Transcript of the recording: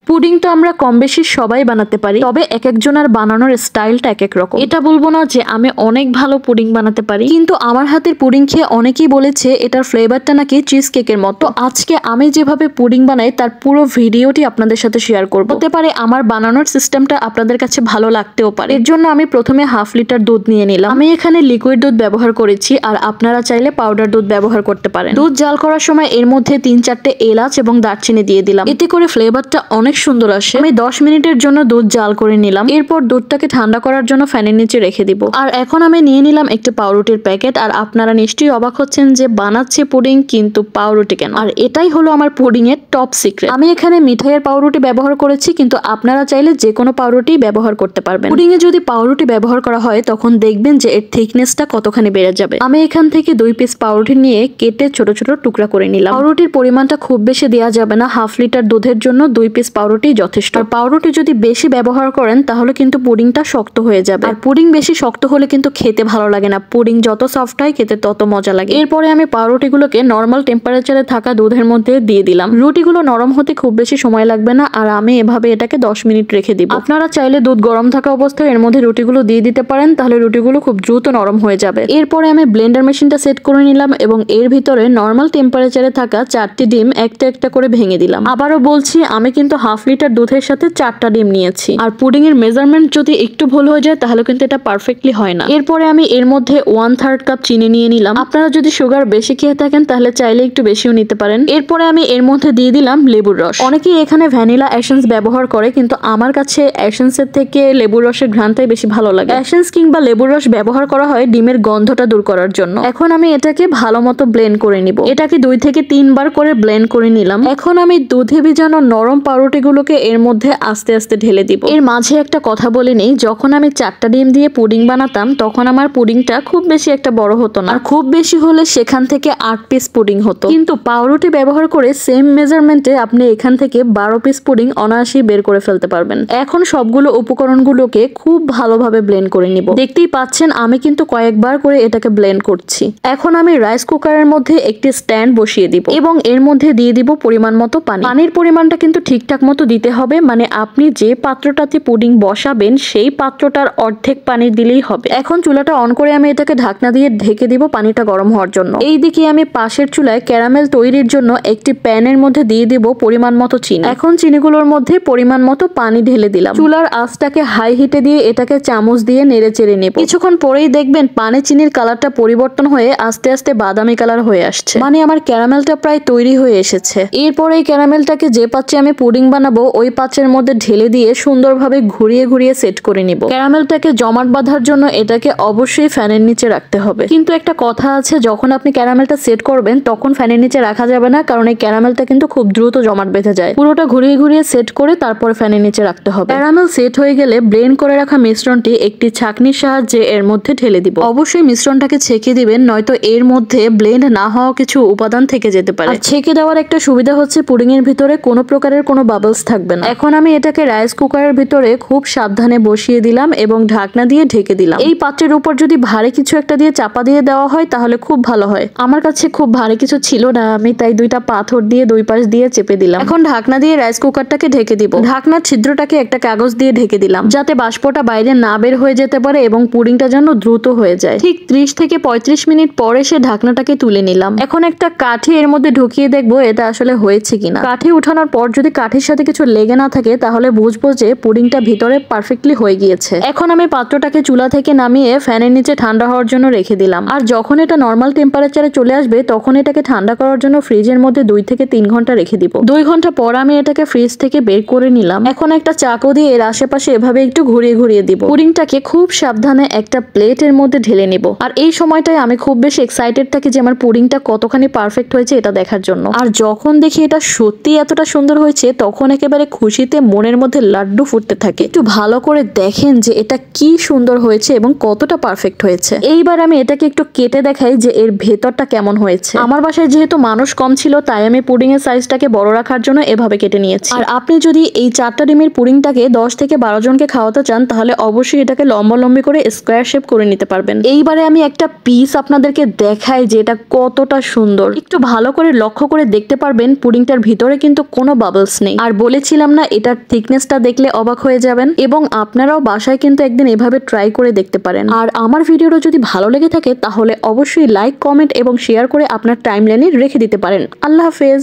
Pudding তো আমরা কম বেশি সবাই বানাতে পারি, তবে এক একজনের বানানোর স্টাইলটা এক এক রকম। এটা বলবো না যে আমি অনেক ভালো পুডিং বানাতে পারি, কিন্তু আমার হাতের পুডিং খেয়ে অনেকেই বলেছে এটার ফ্লেভারটা নাকি চিজ কেকের মতো। আজকে আমি যেভাবে পুডিং বানাই তার পুরো ভিডিওটি আপনাদের সাথে শেয়ার করব। হতে পারে আমার বানানোর সিস্টেমটা আপনাদের কাছে ভালো লাগতেও পারে। এর জন্য আমি প্রথমে হাফ লিটার দুধ নিয়ে নিলাম। আমি এখানে লিকুইড দুধ ব্যবহার করেছি, আর আপনারা চাইলে পাউডার দুধ ব্যবহার করতে পারেন। দুধ জাল করার সময় এর মধ্যে 3-4টে এলাচ এবং দারচিনি দিয়ে দিলাম, এতে করে ফ্লেভারটা অনেক সুন্দর আসে। আমি 10 মিনিটের জন্য দুধ জাল করে নিলাম। এরপর দুধটাকে ঠান্ডা করার জন্য ফ্যানের নিচে রেখে দিব। আর এখন আমি নিয়ে নিলাম একটা পাউরুটির প্যাকেট। আর আপনারা নিশ্চয়ই অবাক হচ্ছেন যে বানাচ্ছে পুডিং কিন্তু পাউরুটি কেন? আর এটাই হলো আমার পুডিং এর টপ সিক্রেট। আমি এখানে মিঠাইয়ের পাউরুটি ব্যবহার করেছি, কিন্তু আপনারা চাইলে যে কোনো পাউরুটি ব্যবহার করতে পারবেন। পুডিং এ যদি পাউরুটি ব্যবহার করা হয় তখন দেখবেন যে এর থিকনেসটা কতখানি বেড়ে যাবে। আমি এখান থেকে 2 পিস পাউরুটি নিয়ে কেটে ছোট ছোট টুকরা করে নিলাম। পাউরুটির পরিমাণটা খুব বেশি দেওয়া যাবে না, হাফ লিটার দুধের জন্য 2 পিস পাউরুটি যথেষ্ট। আর পাউরুটি যদি বেশি ব্যবহার করেন তাহলে কিন্তু পুডিংটা শক্ত হয়ে যাবে, আর পুডিং বেশি শক্ত হলে কিন্তু খেতে ভালো লাগে না। পুডিং যত সফট হয় খেতে তত মজা লাগে। এরপরে আমি পাউরুটিগুলোকে নর্মাল টেম্পারেচারে থাকা দুধের মধ্যে দিয়ে দিলাম। রুটিগুলো নরম হতে খুব বেশি সময় লাগবে না, আর আমি এভাবে এটাকে 10 মিনিট রেখে দিব। আপনারা চাইলে দুধ গরম থাকা অবস্থায় এর মধ্যে রুটিগুলো দিয়ে দিতে পারেন, তাহলে রুটিগুলো খুব দ্রুত নরম হয়ে যাবে। এরপরে আমি ব্লেন্ডার মেশিনটা সেট করে নিলাম এবং এর ভিতরে নর্মাল টেম্পারেচারে থাকা 4টি ডিম একটা একটা করে ভেঙে দিলাম। আবারও বলছি, আমি কিন্তু হাফ লিটার দুধের সাথে 4টা ডিম নিয়েছি। আর পুডিং এর মেজারমেন্ট যদি একটু ভুল হয়ে যায় তাহলে কিন্তু এটা পারফেক্টলি হয় না। এরপরে আমি এর মধ্যে 1/3 কাপ চিনি নিয়ে নিলাম। আপনারা যদি সুগার বেশি খেয়ে থাকেন তাহলে চাইলে একটু বেশিও নিতে পারেন। এরপরে আমি এর মধ্যে দিয়ে দিলাম লেবুর রস। অনেকেই এখানে ভ্যানিলা এসেন্স ব্যবহার করে, কিন্তু আমার কাছে এসেন্সের থেকে লেবুর রসের ঘ্রাণটাই বেশি ভালো লাগে। এসেন্স কিংবা লেবুর রস ব্যবহার করা হয় ডিমের গন্ধটা দূর করার জন্য। এখন আমি এটাকে ভালো মতো ব্লেন্ড করে নিব। এটাকে 2 থেকে 3 বার করে ব্লেন্ড করে নিলাম। এখন আমি দুধে ভিজানো নরম পাউরুটিগুলোকে এর মধ্যে আস্তে আস্তে ঢেলে দিব। এর মাঝে একটা কথা বলে নেই, যখন আমি 4টা ডিম দিয়ে পুডিং বানাতাম তখন আমার পুডিংটা খুব বেশি একটা বড় হতো না, আর খুব বেশি হলে সেখান থেকে 8 পিস পুডিং হতো। কিন্তু পাউরুটি ব্যবহার করে সেম মেজারমেন্টে আপনি এখান থেকে 12 পিস পুডিং অনায়াসেই বের করে ফেলতে পারবেন। এখন সবগুলো উপকরণগুলোকে খুব ভালোভাবে ব্লেন্ড করে নিব। দেখতেই পাচ্ছেন আমি কিন্তু কয়েকবার করে এটাকে ব্লেন্ড করছি। এখন আমি রাইস কুকারের মধ্যে একটি স্ট্যান্ড বসিয়ে দিব এবং এর মধ্যে দিয়ে দিব পরিমাণ মতো পানি। পানির পরিমাণটা কিন্তু ঠিকঠাক মতো দিতে হবে, মানে আপনি যে পাত্রটাতে পুডিং বসাবেন সেই পাত্রটার অর্ধেক পানি দিলেই হবে। এখন চুলাটা অন করে আমি এটাকে ঢাকনা দিয়ে ঢেকে দিব পানিটা গরম হওয়ার জন্য। এইদিকে আমি পাশের চুলায় ক্যারামেল তৈরির জন্য একটি প্যানের মধ্যে দিয়ে দিব পরিমাণ মতো চিনি। এখন চিনিগুলোর মধ্যে পরিমাণ মতো পানি ঢেলে দিলাম। চুলার আঁচটাকে হাই হিটে দিয়ে এটাকে চামচ দিয়ে নেড়ে চেড়ে নেব। কিছুক্ষণ পরেই দেখবেন পানি চিনির কালারটা পরিবর্তন হয়ে আস্তে আস্তে বাদামি কালার হয়ে আসছে, মানে আমার ক্যারামেলটা প্রায় তৈরি হয়ে এসেছে। এরপর এই ক্যারামেলটাকে যে পাত্রে আমি পুডিং বানাবো ওই পাত্রের মধ্যে ঢেলে দিয়ে সুন্দরভাবে ঘুরিয়ে ঘুরিয়ে সেট করে নিব। ক্যারামেলটাকে জমাট বাঁধার জন্য এটাকে অবশ্যই ফ্যানের নিচে রাখতে হবে। কিন্তু একটা কথা আছে, যখন আপনি ক্যারামেলটা সেট করবেন তখন ফ্যানের নিচে রাখা যাবে না, কারণ এই ক্যারামেলটা কিন্তু খুব দ্রুত জমাট বেঁধে যায়। পুরোটা ঘুরিয়ে ঘুরিয়ে সেট করে তারপর ফ্যানের নিচে রাখতে হবে। ক্যারামেল সেট হয়ে গেলে ব্লেন্ড করে রাখা মিশ্রণটি একটি ছাঁকনির সাহায্যে এর মধ্যে ঢেলে দিব। অবশ্যই মিশ্রণটাকে ছেঁকে দিবেন, নয়তো এর মধ্যে ব্লেন্ড না হওয়া কিছু উপাদান থেকে যেতে পারে। আর ছেঁকে দেওয়ার একটা সুবিধা হচ্ছে পুডিং এর ভিতরে কোনো প্রকারের কোনো বাবলস থাকবে না। এখন আমি এটাকে রাইস কুকারের ভিতরে খুব সাবধানে বসিয়ে দিলাম এবং ঢাকনা দিয়ে ঢেকে দিলাম। এই পাত্রের উপর যদি ভারী কিছু একটা দিয়ে চাপা দিয়ে দেওয়া হয় তাহলে খুব ভালো হয়। আমার কাছে খুব ভারী কিছু ছিল না, আমি তাই 2টা পাথর দিয়ে 2 পাশ দিয়ে চেপে দিলাম। এখন ঢাকনা দিয়ে রাইস কুকারটাকে ঢেকে দিব। ঢাকনার ছিদ্রটাকে একটা কাগজ দিয়ে ঢেকে দিলাম, যাতে বাষ্পটা বাইরে না বের হয়ে যেতে পারে এবং পুডিংটা যেন দ্রুত হয়ে যায়। ঠিক 30 থেকে 35 মিনিট পরে সে ঢাকনাটাকে তুলে নিলাম। এখন একটা কাঠি এর মধ্যে ঢুকিয়ে দেখবো এটা আসলে হয়েছে কিনা। কাঠি উঠানোর পর যদি কাঠির সাথে কিছু লেগে না থাকে তাহলে বুঝবো যে পুডিংটা ভিতরে পারফেক্টলি হয়ে গিয়েছে। এখন আমি পাত্রটাকে চুলা থেকে নামিয়ে ফ্যানের নিচে ঠান্ডা হওয়ার জন্য রেখে দিলাম। আর যখন এটা নর্মাল টেম্পারেচারে চলে আসবে তখন এটাকে ঠান্ডা করার জন্য ফ্রিজের মধ্যে 2 থেকে 3 ঘন্টা রেখে দিব। 2 ঘন্টা পর আমি এটাকে ফ্রিজ থেকে বের করে নিলাম। এখন একটা চাকু দিয়ে এর আশেপাশে এভাবে একটু ঘুরিয়ে ঘুরিয়ে দিব। পুডিংটাকে খুব সাবধানে একটা প্লেটের মধ্যে ঢেলে নেব। আর এই সময়টায় আমি খুব বেশি এক্সাইটেড থাকি যে আমার পুডিংটা কতখানি পারফেক্ট হয়েছে এটা দেখার জন্য। আর যখন দেখি এটা সত্যি এতটা সুন্দর হয়েছে তখন একেবারে খুশিতে মনের মধ্যে লাড্ডু ফুটতে থাকে। একটু ভালো করে দেখেন যে এটা কি সুন্দর হয়েছে এবং কতটা পারফেক্ট হয়েছে। এইবার আমি এটাকে একটু কেটে দেখাই যে এর ভেতরটা কেমন হয়েছে। আমার বাসায় যেহেতু মানুষ কম ছিল তাই আমি পুডিং এর সাইজটাকে বড় রাখার জন্য এভাবে কেটে নিয়েছি। আর আপনি যদি এই 4টা ডিমের পুডিংটাকে 10 থেকে 12 জনকে খাওয়াতে চান তাহলে অবশ্যই এটাকে লম্বালম্বি করে স্কোয়ার শেপ করে নিতে পারবেন। এইবারে আমি একটা পিস আপনাদেরকে দেখাই যে এটা কতটা সুন্দর। একটু ভালো করে লক্ষ্য করে দেখতে পারবেন পুডিংটার ভিতরে কিন্তু কোনো বাবলস নেই। আর বলেছিলাম না এটার থিকনেসটা দেখলে অবাক হয়ে যাবেন। এবং আপনারাও বাসায় কিন্তু একদিন এভাবে ট্রাই করে দেখতে পারেন। আর আমার ভিডিওটা যদি ভালো লেগে থাকে তাহলে অবশ্যই লাইক, কমেন্ট এবং শেয়ার করে আপনার টাইমলাইনে রেখে দিতে পারেন। আল্লাহ হাফেজ।